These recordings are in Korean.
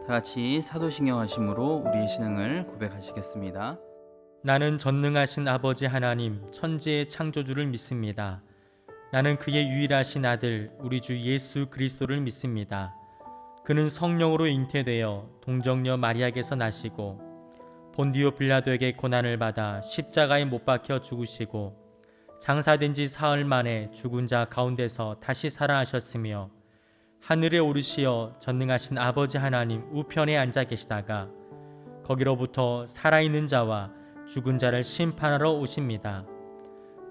다 같이 사도신경 하심으로 우리의 신앙을 고백하시겠습니다. 나는 전능하신 아버지 하나님 천지의 창조주를 믿습니다. 나는 그의 유일하신 아들 우리 주 예수 그리스도를 믿습니다. 그는 성령으로 잉태되어 동정녀 마리아에게서 나시고 본디오 빌라도에게 고난을 받아 십자가에 못 박혀 죽으시고 장사된 지 사흘 만에 죽은 자 가운데서 다시 살아나셨으며 하늘에 오르시어 전능하신 아버지 하나님 우편에 앉아 계시다가 거기로부터 살아있는 자와 죽은 자를 심판하러 오십니다.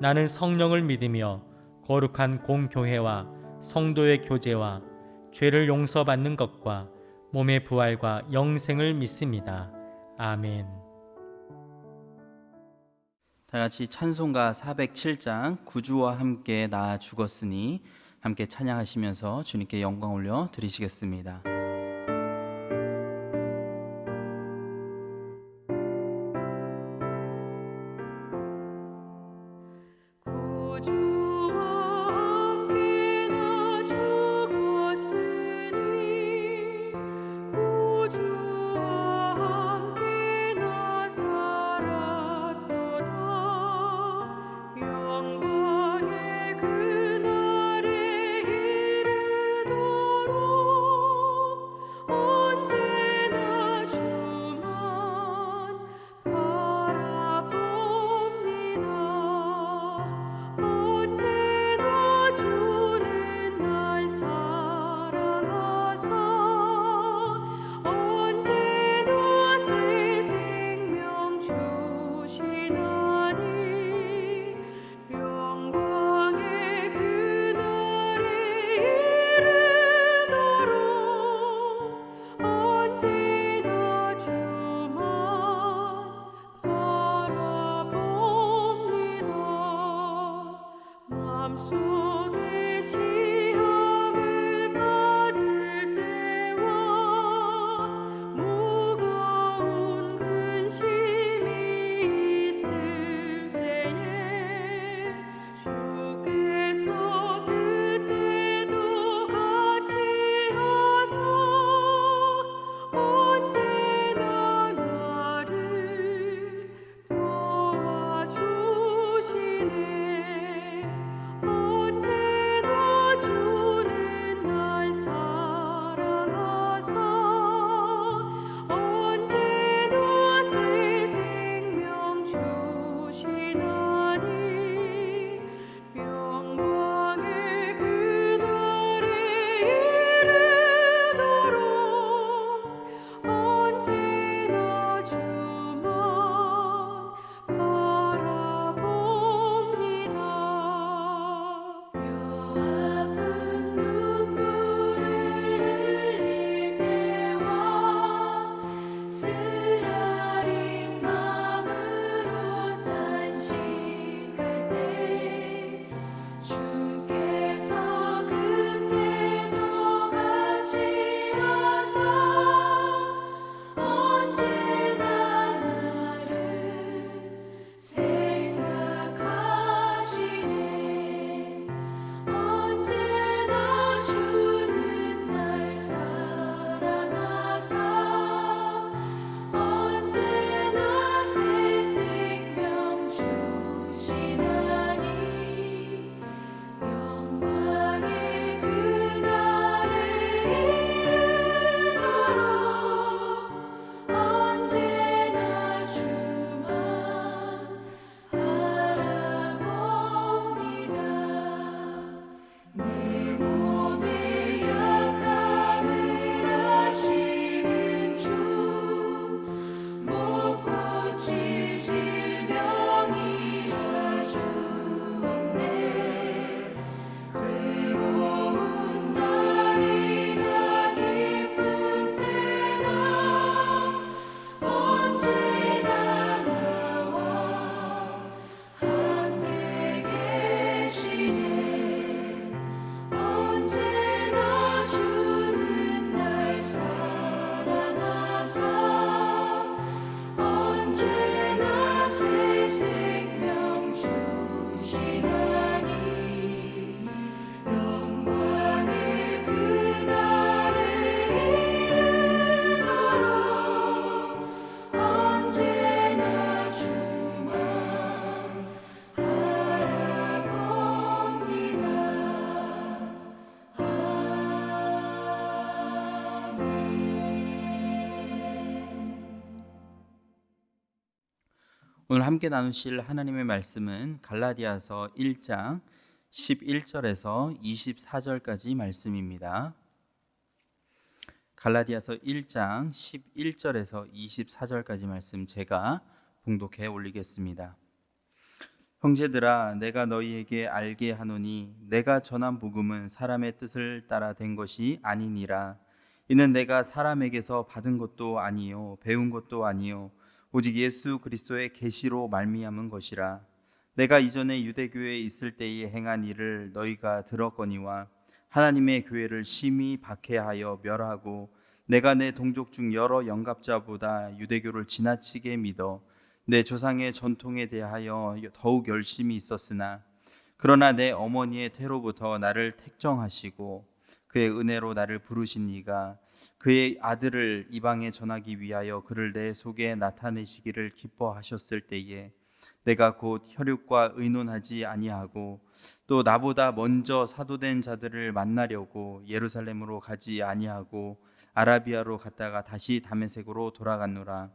나는 성령을 믿으며 거룩한 공교회와 성도의 교제와 죄를 용서받는 것과 몸의 부활과 영생을 믿습니다. 아멘. 다 같이 찬송가 407장 구주와 함께 나 죽었으니 함께 찬양하시면서 주님께 영광 올려 드리시겠습니다. 오늘 함께 나누실 하나님의 말씀은 갈라디아서 1장 11절에서 24절까지 말씀입니다. 갈라디아서 1장 11절에서 24절까지 말씀 제가 봉독해 올리겠습니다. 형제들아, 내가 너희에게 알게 하노니 내가 전한 복음은 사람의 뜻을 따라 된 것이 아니니라. 이는 내가 사람에게서 받은 것도 아니요 배운 것도 아니요 오직 예수 그리스도의 계시로 말미암은 것이라. 내가 이전에 유대교회에 있을 때에 행한 일을 너희가 들었거니와 하나님의 교회를 심히 박해하여 멸하고 내가 내 동족 중 여러 영갑자보다 유대교를 지나치게 믿어 내 조상의 전통에 대하여 더욱 열심히 있었으나 그러나 내 어머니의 태로부터 나를 택정하시고 그의 은혜로 나를 부르신 이가 그의 아들을 이방에 전하기 위하여 그를 내 속에 나타내시기를 기뻐하셨을 때에 내가 곧 혈육과 의논하지 아니하고 또 나보다 먼저 사도된 자들을 만나려고 예루살렘으로 가지 아니하고 아라비아로 갔다가 다시 다메섹으로 돌아갔노라.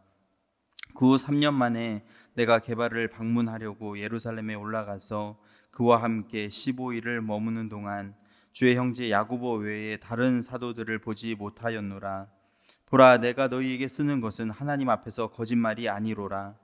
그 후 3년 만에 내가 게바를 방문하려고 예루살렘에 올라가서 그와 함께 15일을 머무는 동안 주의 형제 야고보 외에 다른 사도들을 보지 못하였노라. 보라, 내가 너희에게 쓰는 것은 하나님 앞에서 거짓말이 아니로라.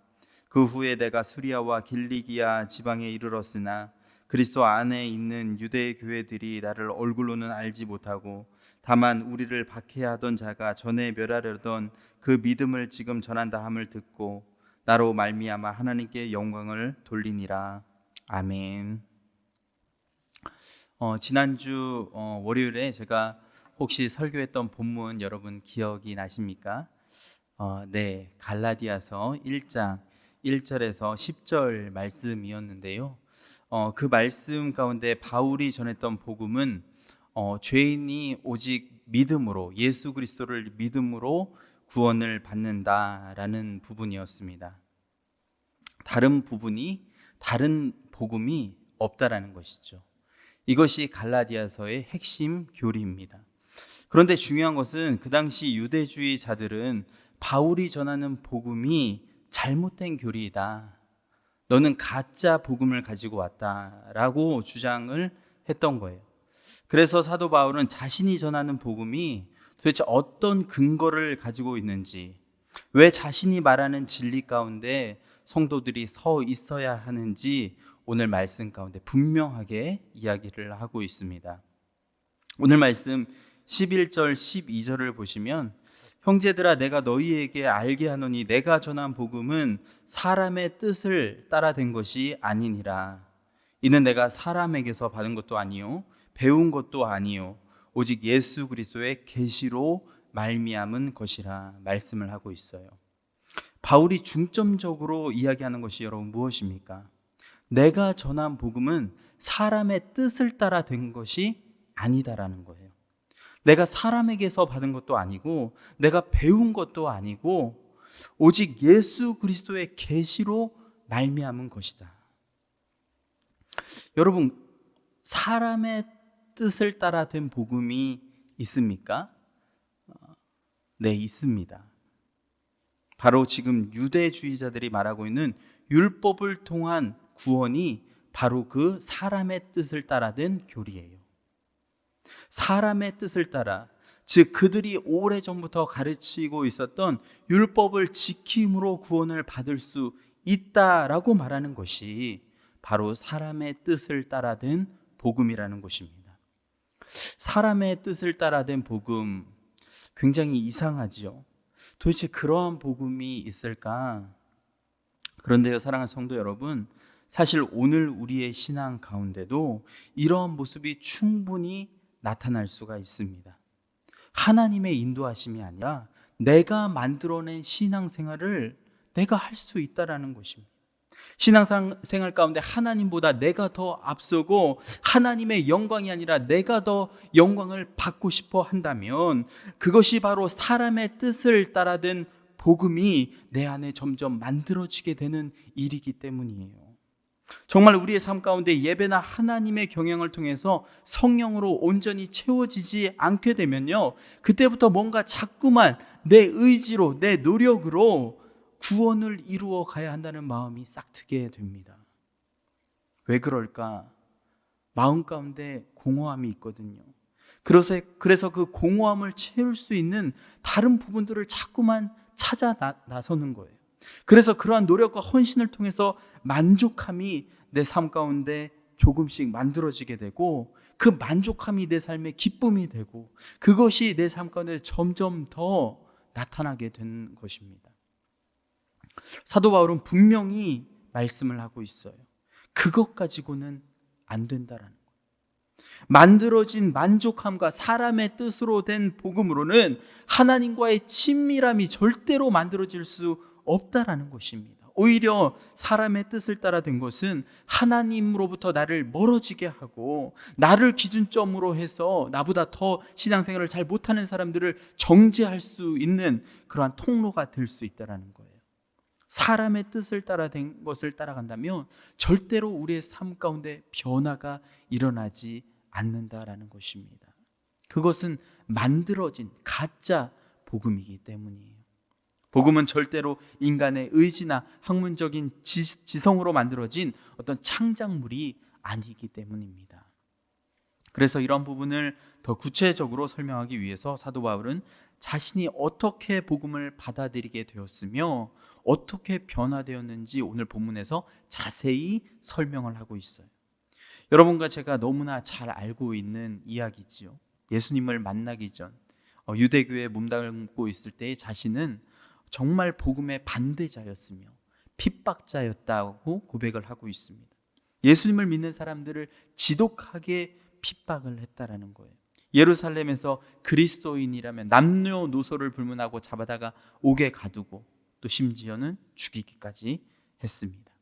그 후에 내가 수리아와 길리기아 지방에 이르렀으나 그리스도 안에 있는 유대 교회들이 나를 얼굴로는 알지 못하고 다만 우리를 박해하던 자가 전에 멸하려던 그 믿음을 지금 전한다 함을 듣고 나로 말미암아 하나님께 영광을 돌리니라. 아멘. 지난주 월요일에 제가 혹시 설교했던 본문 여러분 기억이 나십니까? 네, 갈라디아서 1장 1절에서 10절 말씀이었는데요. 그 말씀 가운데 바울이 전했던 복음은 죄인이 오직 믿음으로 예수 그리스도를 믿음으로 구원을 받는다라는 부분이었습니다. 다른 복음이 없다라는 것이죠. 이것이 갈라디아서의 핵심 교리입니다. 그런데 중요한 것은 그 당시 유대주의자들은 바울이 전하는 복음이 잘못된 교리이다. 너는 가짜 복음을 가지고 왔다라고 주장을 했던 거예요. 그래서 사도 바울은 자신이 전하는 복음이 도대체 어떤 근거를 가지고 있는지, 왜 자신이 말하는 진리 가운데 성도들이 서 있어야 하는지 오늘 말씀 가운데 분명하게 이야기를 하고 있습니다. 오늘 말씀 11절 12절을 보시면 형제들아, 내가 너희에게 알게 하노니 내가 전한 복음은 사람의 뜻을 따라 된 것이 아니니라. 이는 내가 사람에게서 받은 것도 아니요 배운 것도 아니요 오직 예수 그리스도의 계시로 말미암은 것이라 말씀을 하고 있어요. 바울이 중점적으로 이야기하는 것이 여러분 무엇입니까? 내가 전한 복음은 사람의 뜻을 따라 된 것이 아니다라는 거예요. 내가 사람에게서 받은 것도 아니고 내가 배운 것도 아니고 오직 예수 그리스도의 계시로 말미암은 것이다. 여러분, 사람의 뜻을 따라 된 복음이 있습니까? 네, 있습니다. 바로 지금 유대주의자들이 말하고 있는 율법을 통한 구원이 바로 그 사람의 뜻을 따라 된 교리예요. 사람의 뜻을 따라, 즉 그들이 오래전부터 가르치고 있었던 율법을 지킴으로 구원을 받을 수 있다라고 말하는 것이 바로 사람의 뜻을 따라 된 복음이라는 것입니다. 사람의 뜻을 따라 된 복음, 굉장히 이상하지요. 도대체 그러한 복음이 있을까? 그런데요, 사랑하는 성도 여러분, 사실 오늘 우리의 신앙 가운데도 이러한 모습이 충분히 나타날 수가 있습니다. 하나님의 인도하심이 아니라 내가 만들어낸 신앙생활을 내가 할 수 있다라는 것입니다. 신앙생활 가운데 하나님보다 내가 더 앞서고 하나님의 영광이 아니라 내가 더 영광을 받고 싶어 한다면 그것이 바로 사람의 뜻을 따라 된 복음이 내 안에 점점 만들어지게 되는 일이기 때문이에요. 정말 우리의 삶 가운데 예배나 하나님의 경영을 통해서 성령으로 온전히 채워지지 않게 되면요, 그때부터 뭔가 자꾸만 내 의지로 내 노력으로 구원을 이루어 가야 한다는 마음이 싹트게 됩니다. 왜 그럴까? 마음 가운데 공허함이 있거든요. 그래서 그 공허함을 채울 수 있는 다른 부분들을 자꾸만 찾아 나서는 거예요. 그래서 그러한 노력과 헌신을 통해서 만족함이 내 삶 가운데 조금씩 만들어지게 되고, 그 만족함이 내 삶의 기쁨이 되고, 그것이 내 삶 가운데 점점 더 나타나게 된 것입니다. 사도 바울은 분명히 말씀을 하고 있어요. 그것 가지고는 안 된다라는 거예요. 만들어진 만족함과 사람의 뜻으로 된 복음으로는 하나님과의 친밀함이 절대로 만들어질 수 없다라는 것입니다. 오히려 사람의 뜻을 따라 된 것은 하나님으로부터 나를 멀어지게 하고, 나를 기준점으로 해서 나보다 더 신앙생활을 잘 못하는 사람들을 정죄할 수 있는 그러한 통로가 될 수 있다는 거예요. 사람의 뜻을 따라 된 것을 따라간다면 절대로 우리의 삶 가운데 변화가 일어나지 않는다라는 것입니다. 그것은 만들어진 가짜 복음이기 때문이에요. 복음은 절대로 인간의 의지나 학문적인 지성으로 만들어진 어떤 창작물이 아니기 때문입니다. 그래서 이런 부분을 더 구체적으로 설명하기 위해서 사도 바울은 자신이 어떻게 복음을 받아들이게 되었으며 어떻게 변화되었는지 오늘 본문에서 자세히 설명을 하고 있어요. 여러분과 제가 너무나 잘 알고 있는 이야기지요. 예수님을 만나기 전 유대교에 몸담고 있을 때 자신은 정말 복음의 반대자였으며 핍박자였다고 고백을 하고 있습니다. 예수님을 믿는 사람들을 지독하게 핍박을 했다라는 거예요. 예루살렘에서 그리스도인이라면 남녀노소를 불문하고 잡아다가 옥에 가두고 또 심지어는 죽이기까지 했습니다.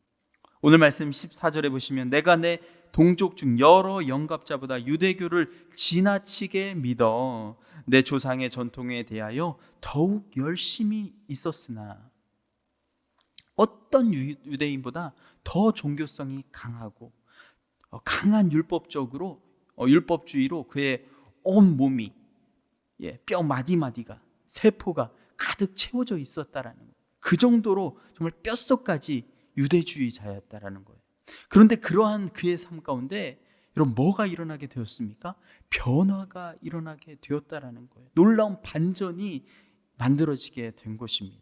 오늘 말씀 14절에 보시면 내가 내 동족 중 여러 영갑자보다 유대교를 지나치게 믿어 내 조상의 전통에 대하여 더욱 열심히 있었으나, 어떤 유대인보다 더 종교성이 강하고 강한 율법주의로 그의 온 몸이 뼈 마디마디가 세포가 가득 채워져 있었다라는 거예요. 그 정도로 정말 뼛속까지 유대주의자였다라는 거예요. 그런데 그러한 그의 삶 가운데 여러분 뭐가 일어나게 되었습니까? 변화가 일어나게 되었다라는 거예요. 놀라운 반전이 만들어지게 된 것입니다.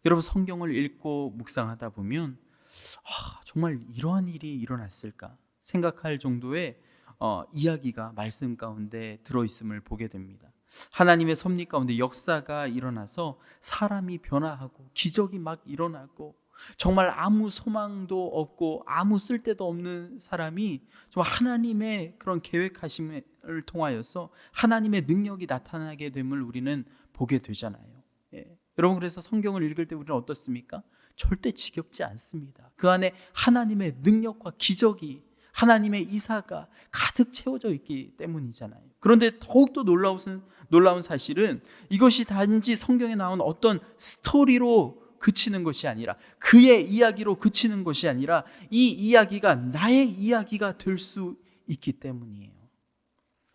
여러분 성경을 읽고 묵상하다 보면 정말 이러한 일이 일어났을까 생각할 정도의 이야기가 말씀 가운데 들어있음을 보게 됩니다. 하나님의 섭리 가운데 역사가 일어나서 사람이 변화하고 기적이 막 일어나고, 정말 아무 소망도 없고 아무 쓸데도 없는 사람이 정말 하나님의 그런 계획하심을 통하여서 하나님의 능력이 나타나게 됨을 우리는 보게 되잖아요. 여러분 그래서 성경을 읽을 때 우리는 어떻습니까? 절대 지겹지 않습니다. 그 안에 하나님의 능력과 기적이, 하나님의 이사가 가득 채워져 있기 때문이잖아요. 그런데 더욱더 놀라운 사실은 이것이 단지 성경에 나온 어떤 스토리로 그치는 것이 아니라, 그의 이야기로 그치는 것이 아니라 이 이야기가 나의 이야기가 될 수 있기 때문이에요.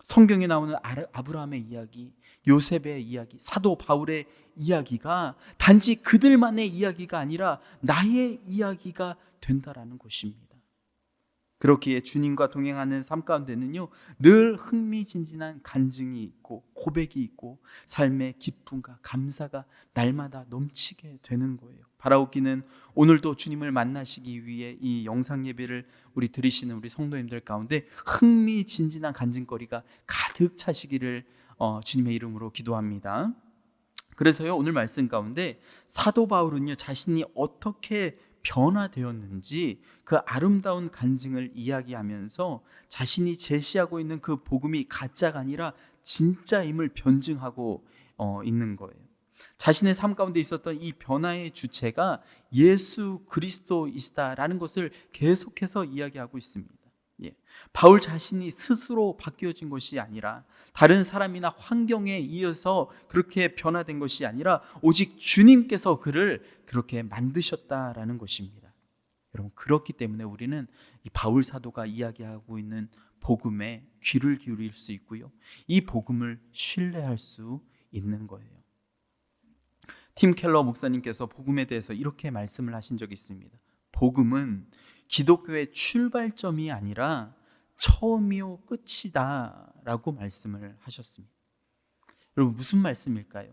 성경에 나오는 아브라함의 이야기, 요셉의 이야기, 사도 바울의 이야기가 단지 그들만의 이야기가 아니라 나의 이야기가 된다라는 것입니다. 그렇기에 주님과 동행하는 삶 가운데는요, 늘 흥미진진한 간증이 있고 고백이 있고 삶의 기쁨과 감사가 날마다 넘치게 되는 거예요. 바라옵기는 오늘도 주님을 만나시기 위해 이 영상 예배를 드리시는 우리 성도님들 가운데 흥미진진한 간증거리가 가득 차시기를 주님의 이름으로 기도합니다. 그래서요, 오늘 말씀 가운데 사도 바울은요, 자신이 어떻게 변화되었는지 그 아름다운 간증을 이야기하면서 자신이 제시하고 있는 그 복음이 가짜가 아니라 진짜임을 변증하고 있는 거예요. 자신의 삶 가운데 있었던 이 변화의 주체가 예수 그리스도이시다라는 것을 계속해서 이야기하고 있습니다. 바울 자신이 스스로 바뀌어진 것이 아니라, 다른 사람이나 환경에 의해서 그렇게 변화된 것이 아니라 오직 주님께서 그를 그렇게 만드셨다라는 것입니다. 여러분 그렇기 때문에 우리는 이 바울 사도가 이야기하고 있는 복음에 귀를 기울일 수 있고요, 이 복음을 신뢰할 수 있는 거예요. 팀 켈러 목사님께서 복음에 대해서 이렇게 말씀을 하신 적이 있습니다. 복음은 기독교의 출발점이 아니라 처음이요 끝이다 라고 말씀을 하셨습니다. 여러분, 무슨 말씀일까요?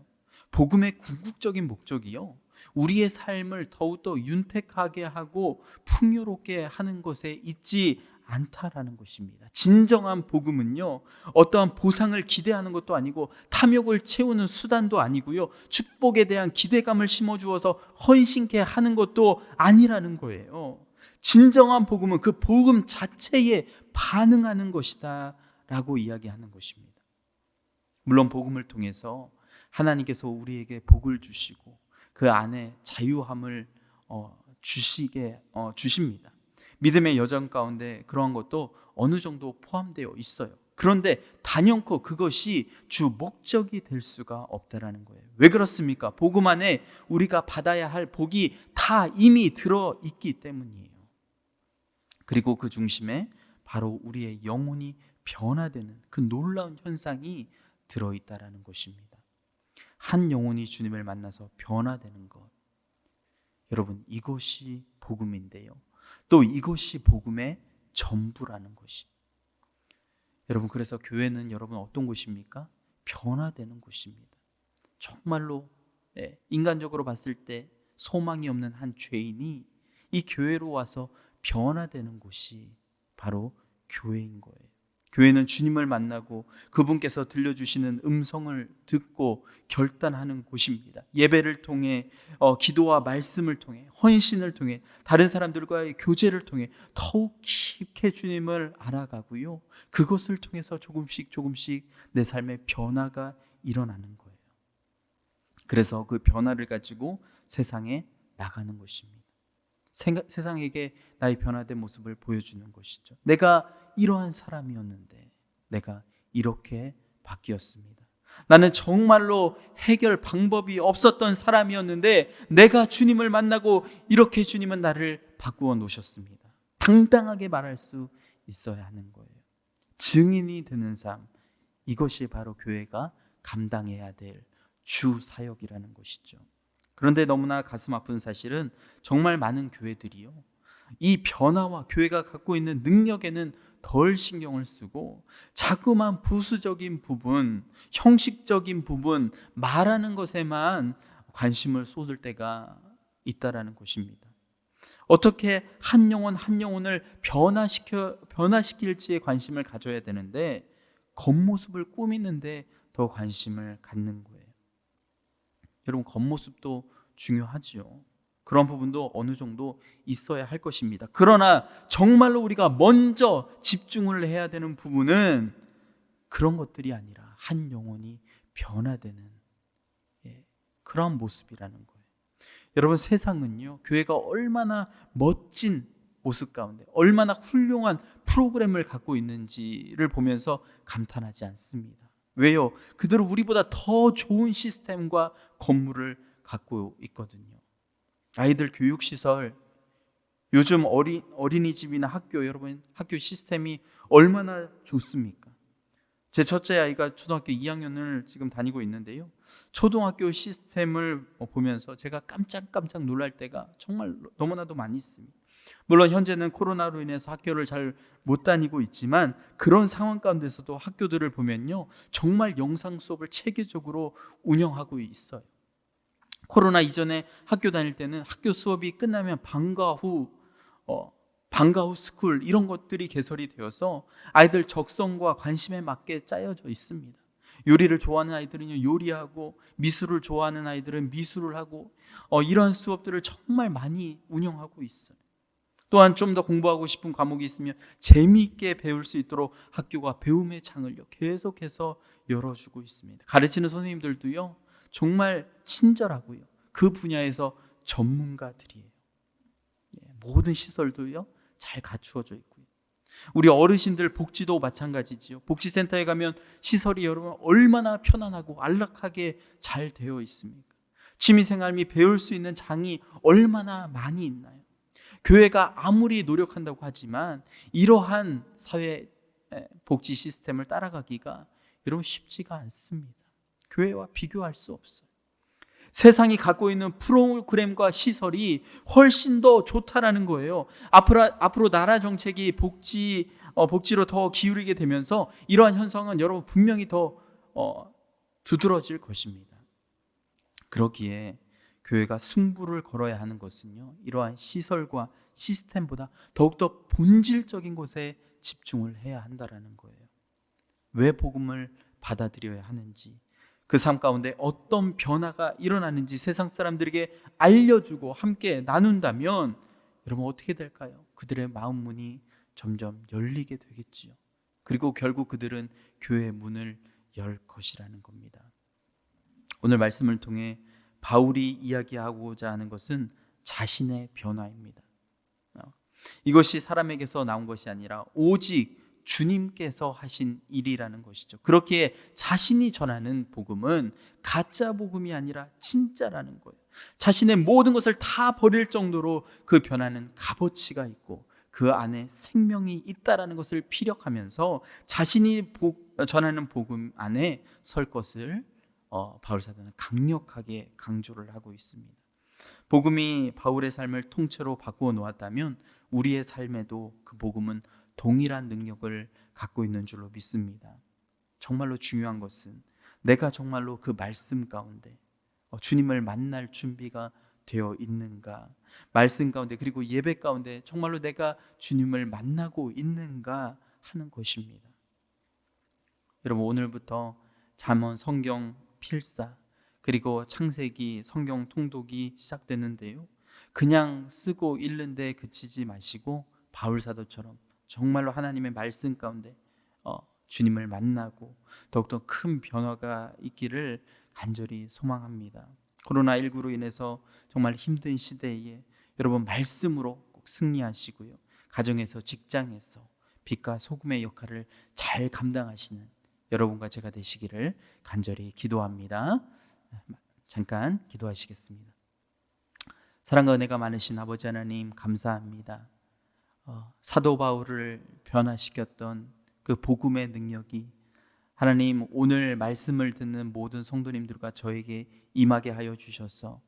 복음의 궁극적인 목적이요, 우리의 삶을 더욱더 윤택하게 하고 풍요롭게 하는 것에 있지 않다라는 것입니다. 진정한 복음은요, 어떠한 보상을 기대하는 것도 아니고 탐욕을 채우는 수단도 아니고요, 축복에 대한 기대감을 심어주어서 헌신케 하는 것도 아니라는 거예요. 진정한 복음은 그 복음 자체에 반응하는 것이다 라고 이야기하는 것입니다. 물론 복음을 통해서 하나님께서 우리에게 복을 주시고 그 안에 자유함을 주십니다. 믿음의 여정 가운데 그러한 것도 어느 정도 포함되어 있어요. 그런데 단연코 그것이 주 목적이 될 수가 없다라는 거예요. 왜 그렇습니까? 복음 안에 우리가 받아야 할 복이 다 이미 들어있기 때문이에요. 그리고 그 중심에 바로 우리의 영혼이 변화되는 그 놀라운 현상이 들어있다라는 것입니다. 한 영혼이 주님을 만나서 변화되는 것, 여러분, 이것이 복음인데요, 또 이것이 복음의 전부라는 것이. 여러분, 그래서 교회는 여러분 어떤 곳입니까? 변화되는 곳입니다. 정말로 인간적으로 봤을 때 소망이 없는 한 죄인이 이 교회로 와서 변화되는 곳이 바로 교회인 거예요. 교회는 주님을 만나고 그분께서 들려주시는 음성을 듣고 결단하는 곳입니다. 예배를 통해, 기도와 말씀을 통해, 헌신을 통해, 다른 사람들과의 교제를 통해 더욱 깊게 주님을 알아가고요, 그것을 통해서 조금씩 내 삶의 변화가 일어나는 거예요. 그래서 그 변화를 가지고 세상에 나가는 것입니다. 세상에게 나의 변화된 모습을 보여주는 것이죠. 내가 이러한 사람이었는데 내가 이렇게 바뀌었습니다. 나는 정말로 해결 방법이 없었던 사람이었는데 내가 주님을 만나고 이렇게 주님은 나를 바꾸어 놓으셨습니다. 당당하게 말할 수 있어야 하는 거예요. 증인이 되는 삶, 이것이 바로 교회가 감당해야 될 주 사역이라는 것이죠. 그런데 너무나 가슴 아픈 사실은 정말 많은 교회들이요, 이 변화와 교회가 갖고 있는 능력에는 덜 신경을 쓰고 자꾸만 부수적인 부분, 형식적인 부분, 말하는 것에만 관심을 쏟을 때가 있다라는 것입니다. 어떻게 한 영혼 한 영혼을 변화시킬지에 관심을 가져야 되는데 겉모습을 꾸미는데 더 관심을 갖는 거예요. 여러분, 겉모습도 중요하지요. 그런 부분도 어느 정도 있어야 할 것입니다. 그러나 정말로 우리가 먼저 집중을 해야 되는 부분은 그런 것들이 아니라 한 영혼이 변화되는 그런 모습이라는 거예요. 여러분, 세상은요, 교회가 얼마나 멋진 모습 가운데 얼마나 훌륭한 프로그램을 갖고 있는지를 보면서 감탄하지 않습니다. 왜요? 그들은 우리보다 더 좋은 시스템과 건물을 갖고 있거든요. 아이들 교육시설, 요즘 어린이집이나 학교, 여러분 학교 시스템이 얼마나 좋습니까? 제 첫째 아이가 초등학교 2학년을 지금 다니고 있는데요, 초등학교 시스템을 보면서 제가 깜짝 놀랄 때가 정말 너무나도 많이 있습니다. 물론 현재는 코로나로 인해서 학교를 잘 못 다니고 있지만 그런 상황 가운데서도 학교들을 보면요, 정말 영상 수업을 체계적으로 운영하고 있어요. 코로나 이전에 학교 다닐 때는 학교 수업이 끝나면 방과 후 스쿨 이런 것들이 개설이 되어서 아이들 적성과 관심에 맞게 짜여져 있습니다. 요리를 좋아하는 아이들은 요리하고, 미술을 좋아하는 아이들은 미술을 하고, 이러한 수업들을 정말 많이 운영하고 있어요. 또한 좀 더 공부하고 싶은 과목이 있으면 재미있게 배울 수 있도록 학교가 배움의 창을 계속해서 열어주고 있습니다. 가르치는 선생님들도요, 정말 친절하고요, 그 분야에서 전문가들이에요. 모든 시설도요, 잘 갖추어져 있고요. 우리 어르신들 복지도 마찬가지지요. 복지센터에 가면 시설이 여러분 얼마나 편안하고 안락하게 잘 되어 있습니까? 취미생활 및 배울 수 있는 장이 얼마나 많이 있나요? 교회가 아무리 노력한다고 하지만 이러한 사회 복지 시스템을 따라가기가 여러분 쉽지가 않습니다. 교회와 비교할 수 없어요. 세상이 갖고 있는 프로그램과 시설이 훨씬 더 좋다라는 거예요. 앞으로 나라 정책이 복지로 더 기울이게 되면서 이러한 현상은 여러분 분명히 더 두드러질 것입니다. 그러기에 교회가 승부를 걸어야 하는 것은요, 이러한 시설과 시스템보다 더욱더 본질적인 것에 집중을 해야 한다라는 거예요. 왜 복음을 받아들여야 하는지, 그 삶 가운데 어떤 변화가 일어나는지 세상 사람들에게 알려주고 함께 나눈다면 여러분 어떻게 될까요? 그들의 마음 문이 점점 열리게 되겠지요. 그리고 결국 그들은 교회의 문을 열 것이라는 겁니다. 오늘 말씀을 통해 바울이 이야기하고자 하는 것은 자신의 변화입니다. 이것이 사람에게서 나온 것이 아니라 오직 주님께서 하신 일이라는 것이죠. 그렇기에 자신이 전하는 복음은 가짜 복음이 아니라 진짜라는 거예요. 자신의 모든 것을 다 버릴 정도로 그 변화는 값어치가 있고 그 안에 생명이 있다라는 것을 피력하면서 자신이 전하는 복음 안에 설 것을 바울 사도는 강력하게 강조를 하고 있습니다. 복음이 바울의 삶을 통째로 바꾸어 놓았다면 우리의 삶에도 그 복음은 동일한 능력을 갖고 있는 줄로 믿습니다. 정말로 중요한 것은 내가 정말로 그 말씀 가운데 주님을 만날 준비가 되어 있는가, 말씀 가운데 그리고 예배 가운데 정말로 내가 주님을 만나고 있는가 하는 것입니다. 여러분 오늘부터 잠언 성경 필사 그리고 창세기 성경 통독이 시작되는데요, 그냥 쓰고 읽는데 그치지 마시고 바울 사도처럼 정말로 하나님의 말씀 가운데 주님을 만나고 더욱더 큰 변화가 있기를 간절히 소망합니다. 코로나19로 인해서 정말 힘든 시대에 여러분 말씀으로 꼭 승리하시고요, 가정에서 직장에서 빛과 소금의 역할을 잘 감당하시는 여러분과 제가 되시기를 간절히 기도합니다. 잠깐 기도하시겠습니다. 사랑과 은혜가 많으신 아버지 하나님 감사합니다. 사도 바울을 변화시켰던 그 복음의 능력이 하나님 오늘 말씀을 듣는 모든 성도님들과 저에게 임하게 하여 주셔서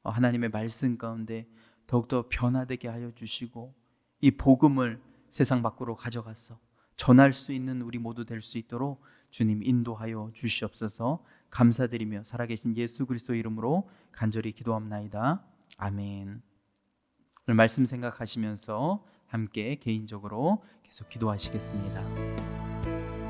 하나님의 말씀 가운데 더욱더 변화되게 하여 주시고 이 복음을 세상 밖으로 가져가서 전할 수 있는 우리 모두 될 수 있도록 주님 인도하여 주시옵소서. 감사드리며 살아계신 예수 그리스도 이름으로 간절히 기도합나이다. 아멘. 오늘 말씀 생각하시면서 함께 개인적으로 계속 기도하시겠습니다.